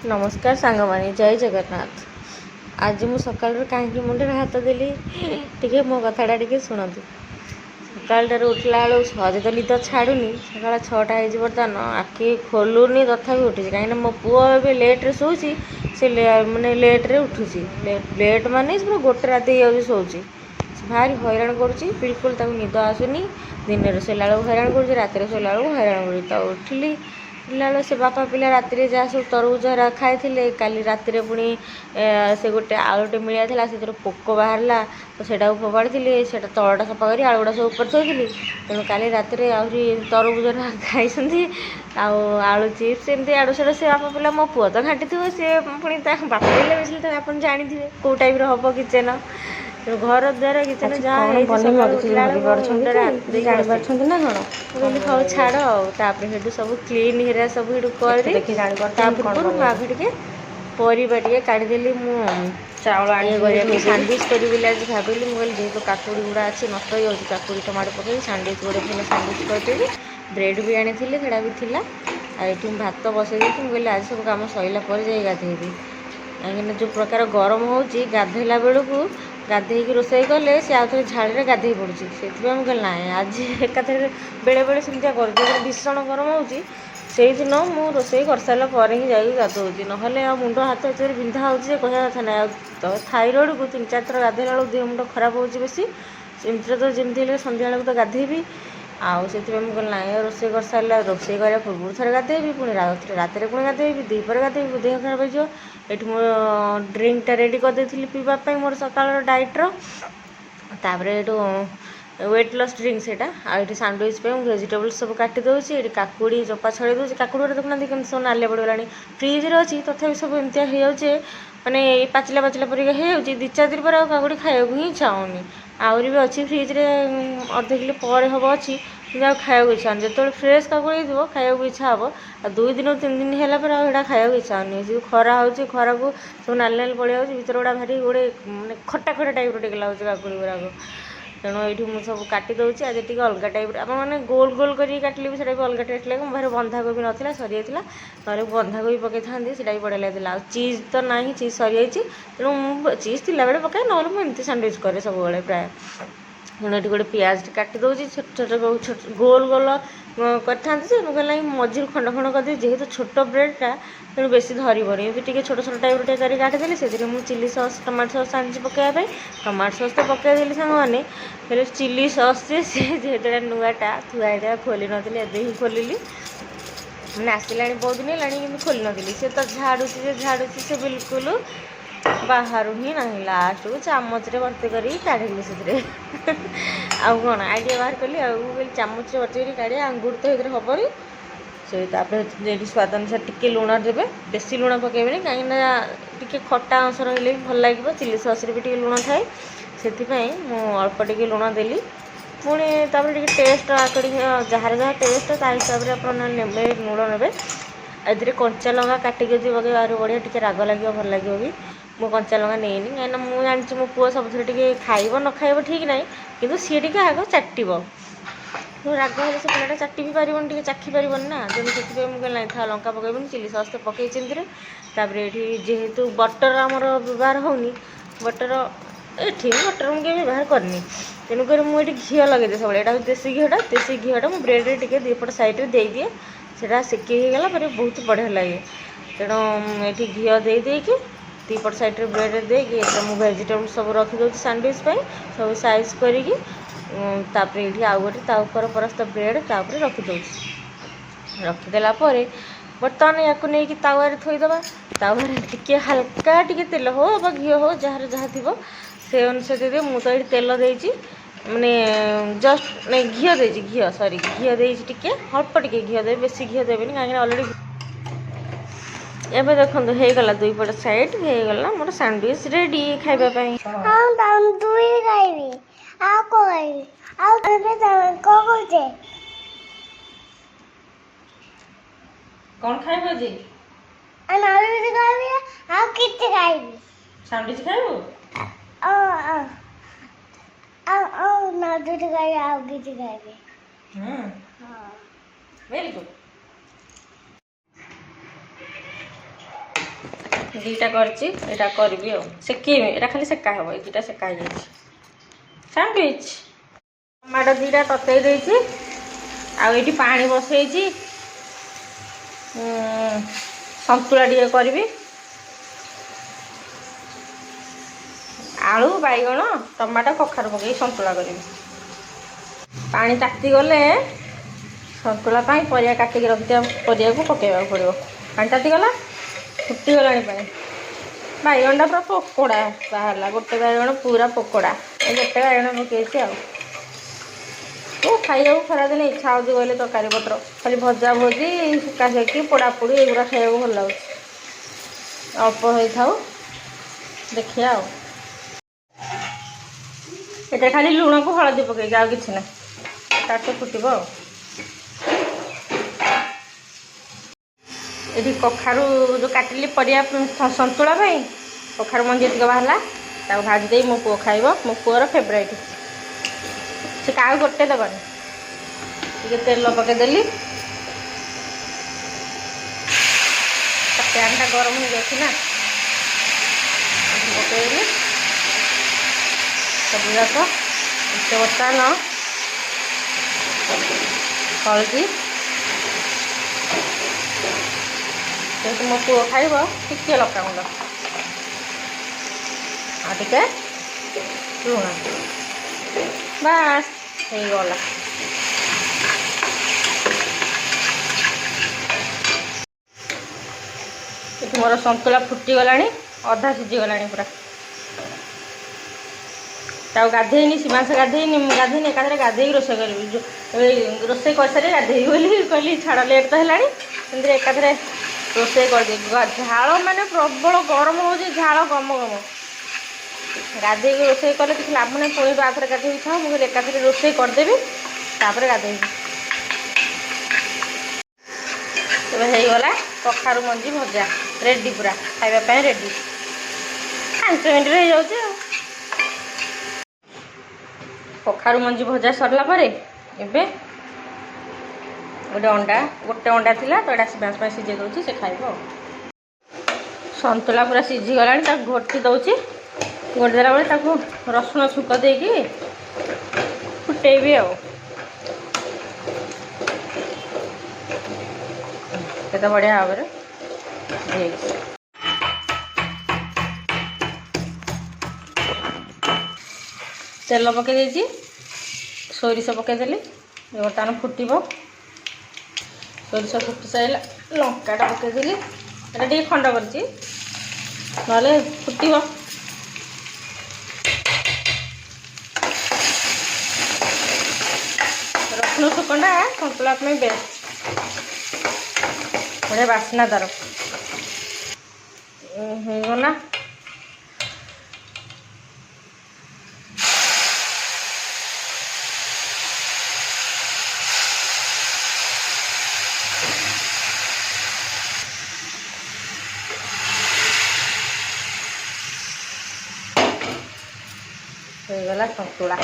नमस्कार सांगमानी जय जगन्नाथ। आज मु सकाल कहीं मुंडे हाथ देली टे मो कथाटा टे शुणु। सकाल उठला बेलू सहज तो निद छाड़ूनी सका 6टा हो बर्तमान आखि खोलुनी तथापि उठी कहीं मो पुओ ए लेट्रे शोची से मानने लेट्रे उठुची लेट माने गोटे राति शोची भारी हैरान करुच्ची बिल्कुल ताको निद आसुनी दिन में शोला बेलू हैरान करुच्ची रात शोला बेलू हैरान कर उठिली उठला से बापा पिला राति जहाँ सब तरबुज खाई काली राति पुणी से गोटे आलुटे मिलिया से पोक बाहरला तो सेटा फोपाड़ी से तलटा सफा कर आलुगुड़ा सब ऊपर थोड़ी तेणु काली राति आहरी तरबुज खाई आलू चिप्स एमती आड़ू साड़ू से बापा पिला मो पुओ तो घाटी थो सी पुणी बापा पिला मिसल तो आप जानते कौ टाइप हम किचेन घर द्वारा किचेन जहाँ छाड़ आउ सब क्लीन हेरा सब आगे टे परिवा टे काढ़ीदेली मुझे सांडविच करी आज भाविली मुझे जेहतु काकुड़ी गुड़ा अच्छी नष्ट हो जाऊँगी काकुड़ी टमाटो पकई सांडविच गोटे फिर सांडविच करदेवी ब्रेड भी आनी सेटा भी थिला ये भात बसई देती मुझे आज सब कम सरला जाए गाधेबी कहीं जो प्रकार गरम हो गाधेला बेलू गाधे रोषे कले सी आउ थे झाड़ी गाधे पड़ी से मुझे ना आज एकाथर बेले बेले सेमती कर भीषण गरम हो दिन मु रोषे कर सारापर ही जाकि गाधोची ना मुंड हाथ एत बिंधा हो कहना कथा ना तो थाइरॉइड को 3-4 थर गाधेला बेलू देह मुंड खराब हो बेसी सेमती तो जमी सन्ध्या बेलू तो गाधेबी आउ से मुझे ना रोषे कर सारा रोषे कर पूर्व थर गाधेबी पुणी रात पुणी गाधेबी दीपर गाधेबी देह खराब हो ये मो ड्रिंकटा रेडी करदे पीवाई मोर सकाल डाइट्र वेट लॉस ड्रिंक से ये सांडविच पे वेजिटेबल्स सब काटी दूसरी ये काकुड़ी चोपा छड़े दूसरी काकुड़ी देखुना केमती सब नालिया पड़गला फ्रिज्रे अच्छी तथापि सब एमती हो माने पाचिला पाचिला परिका हो 2-4 दिन पर काकुड़ी खाया ही इच्छा होनी आहरी भी अच्छी फ्रिज्रे अर्ध किलो पर हम अच्छी खाया इच्छा हो जो फ्रेश काकुड़ी हो खाया इच्छा हम आ 2 दिन 3 दिन है खाया इच्छा होनी जो खरा हो खरा को सब नाल नाल पड़े भर गुड़ा भारी गोटे मैंने खटा खटा टाइप टे लगे काकुड़ी गुड़ाक तेणु ये मुझे सब काटी दूसरी आज टी अलग टाइप मैंने गोल गोल कर काटिले भी भी अलग टेस्ट लगे मोर बंधाकोबी नाला सरी जाता ना बंधाकोबी पकई था से बढ़िया लगता चीज तो ना चीज सरी जाइए तेणु चीज थी बेले पकाए ना मुझे सांडविच करे सब प्राय तेणु ये गोटे पियाज काटी दूसरी छोट छोट गोल गोल करते मुझे मझी खंड खंड करदे जेहेतु छोट ब्रेडटा तेणु बेसी धरबनी टे छोट छोट टाइप टे काटिदेली से मुझे चिली सस टमाटो सस आनी पकाइबाई टमाटो सस तो पकईदेली सांगने हेल्ले चिली सस से जेहेतु नुआटा थुआ खोली नी एवं खोलि मैंने आसला बहुत दिन है खोली नी से तो झाड़ुची से बिल्कुल बाहर ही ना लास्ट को चामच भर्ती कर काढ़ी से आउ कौन आइडिया बाहर कली आगे चामच भर्ती कर काढ़ी अंगुर तो ये हेनी से स्वाद अनुसार टिके लुण देवे बेसी लुण पकेबे कहीं टे खटा अंश रही भल लगे चिली सस भी लुण थाए से अल्प टे लुण देली पुणी टे टेस्ट आकड़ी जार जहाँ टेस्ट ता हिसाब से आप लुण ने ए कंचा लंका काटिक पकड़ बाहर बढ़िया टे राग लगे भल लगे भी मु कंचा लंका नहीं कहीं मुझे जानी मो पुओ सब टे खाइब न खाइब ठीक ना कि सी टे आग चाटब राग हेल्ले से पिलाटा चाटी भी पारन टे चाखी पारन ना तेणु से मुझे ना था लंका पकईबनी चिली सस तो पकई ये जेहेतु बटर आमर व्यवहार होनी बटर ये बटर मुझे व्यवहार करनी तेणुक मुझे घी लगे सब यहाँ देसी घीटा मुझे ब्रेड टे दीपट सैड्रे दे दिए से सेकिगला बहुत बढ़िया लगे तेणु ये घी देकी दीपट सैड्रे ब्रेड देकी मुझे वेजिटेबल सब रखीदे सांडविच सब साइज करी ये आउ गोटे तापर परस्त ब्रेड तापर रखीदे रखीदेला बर्तमान या तावारे थोईदबा तावारे टिके हल्का टिके तेल हो घी हो जार जहाँ थी से अनुसार दे मुझे तो ये तेल देती माने जस्ट नहीं घी देती घी सॉरी घी देती टे अल्प टे घी दे बेसी घी देवेनि कहीं अलरेडी एबे देखो हेगला 2 पट साइड हेगला मोर सैंडविच रेडी खाइबापी कौन खाइबो जी सैंडविच खाइबो वेरी गुड दुईटा करटा करी सेकेबी एटा खाली सेका हम दुईटा सेका सैंडविच टमाटो दुईटा ततई देती आठी पानी बसई संतुला टे करी आलू बैगण टमाटो कखारू पकई संतुला करी पानी ताती गले संतुला परिया काटिक रखिया परिया को पकेवा पड़ो पानी ताती गला फुटी गला बैगणटा पूरा पकोड़ा बाहर गोटे बैगण पूरा पकोड़ा गोटे बैगण पकई खाइबा खरा दिन इच्छा होती कहले तरकारी पत्र खाली भजा भजी सुखा सेकी पोड़ापोड़ी एगुड़ा खाइबा भल लगे अल्प होता देखिए ये खाली लुण को हलदी पकई आ कि ना ताटे फुटब ये कखारू जो काटिली परिया संतुला कखारू मंजी ये बाहर भाजी मो पुओ खाइब मो पुओर फेवरेट से क्या गोटे देवानी टे तेल पकईदेली पैनटा गरम हो जाए पकईदेली सब जाक बर्तमान हल्दी जेहतु मो पुओ खाइब टिके लका गुंड आटे लुण बास हो गला मोर संतुला फुटीगला अधा सीझीगला पूरा गाधेनी सीमांस गाधेनी गाधेनी एकाधे गाधे रोसे करी रोसे कर सारी गाधे बोली कहली छाड़ लेट तो है एकाधे रोसे कर झाड़ माने प्रबल गरम हो झाड़ गम गम गाधे रोसे कले किसी लाभ ना पुणी तो आखिर गाधे था मुझे एकाथरे रोसे करदेवी तापर गाधे होगला कखारू मंजी भजा रेडी पूरा खाइबा रेडी 5 मिनट हो जाए कखारू मंजी भजा सरला परे एबे गोटे अंडा थिला तो एटा सिमास सिझे दउची से खाइबो संतुला पूरा सिझी गलानी ता घोटी दउची गोटे देला बेले रसुण छुक देकी फुटेबी केते बढ़िया भाव तेल पकई सोरिष पकईदेली बर्तमान फुटब सोरिष फुटी सारा लंकाटा पकईदेली ये खंड कर फुटब रसुण सुकंडा संतुला बेस्ट बढ़िया बास्ना तार होगला संतुला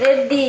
रेडी।